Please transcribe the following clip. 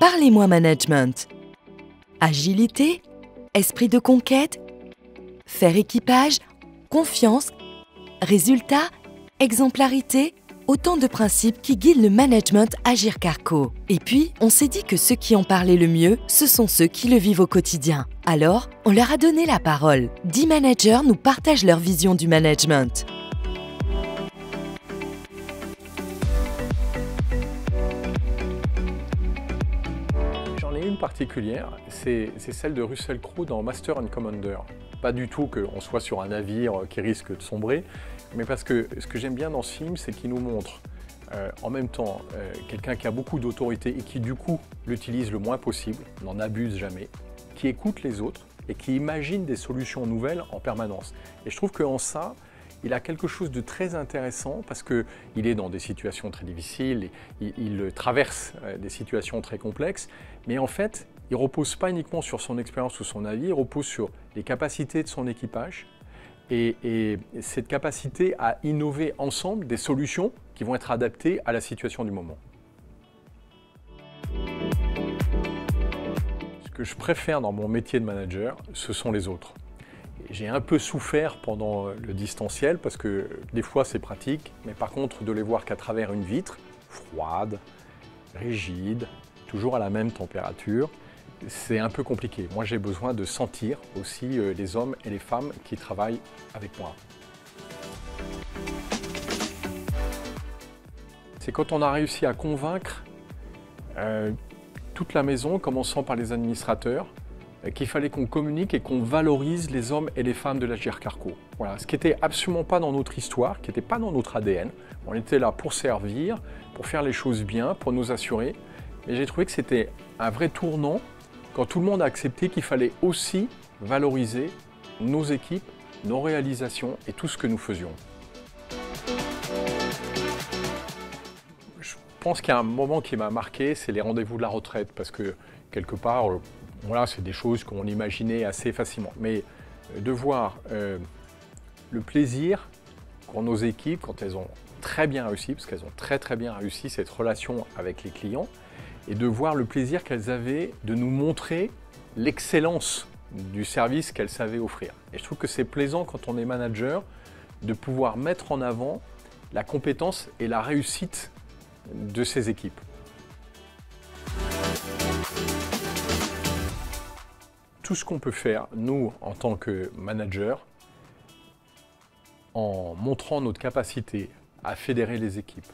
Parlez-moi management. Agilité, esprit de conquête, faire équipage, confiance, résultat, exemplarité, autant de principes qui guident le management Agirc Arrco. Et puis, on s'est dit que ceux qui en parlaient le mieux, ce sont ceux qui le vivent au quotidien. Alors, on leur a donné la parole. 10 managers nous partagent leur vision du management. J'en ai une particulière, c'est celle de Russell Crowe dans Master and Commander. Pas du tout qu'on soit sur un navire qui risque de sombrer, mais parce que ce que j'aime bien dans ce film, c'est qu'il nous montre en même temps quelqu'un qui a beaucoup d'autorité et qui du coup l'utilise le moins possible, n'en abuse jamais, qui écoute les autres et qui imagine des solutions nouvelles en permanence. Et je trouve qu'en ça, il a quelque chose de très intéressant parce qu'il est dans des situations très difficiles, il traverse des situations très complexes, mais en fait, il ne repose pas uniquement sur son expérience ou son avis, il repose sur les capacités de son équipage et cette capacité à innover ensemble des solutions qui vont être adaptées à la situation du moment. Ce que je préfère dans mon métier de manager, ce sont les autres. J'ai un peu souffert pendant le distanciel parce que des fois c'est pratique, mais par contre de les voir qu'à travers une vitre, froide, rigide, toujours à la même température, c'est un peu compliqué. Moi j'ai besoin de sentir aussi les hommes et les femmes qui travaillent avec moi. C'est quand on a réussi à convaincre toute la maison, commençant par les administrateurs, qu'il fallait qu'on communique et qu'on valorise les hommes et les femmes de l'Agirc Arrco. Voilà, ce qui n'était absolument pas dans notre histoire, qui n'était pas dans notre ADN. On était là pour servir, pour faire les choses bien, pour nous assurer. Mais j'ai trouvé que c'était un vrai tournant quand tout le monde a accepté qu'il fallait aussi valoriser nos équipes, nos réalisations et tout ce que nous faisions. Je pense qu'il y a un moment qui m'a marqué, c'est les rendez-vous de la retraite, parce que quelque part, voilà, c'est des choses qu'on imaginait assez facilement. Mais de voir le plaisir qu'ont nos équipes quand elles ont très bien réussi, parce qu'elles ont très bien réussi cette relation avec les clients, et de voir le plaisir qu'elles avaient de nous montrer l'excellence du service qu'elles savaient offrir. Et je trouve que c'est plaisant quand on est manager de pouvoir mettre en avant la compétence et la réussite de ses équipes. Tout ce qu'on peut faire, nous, en tant que manager, en montrant notre capacité à fédérer les équipes,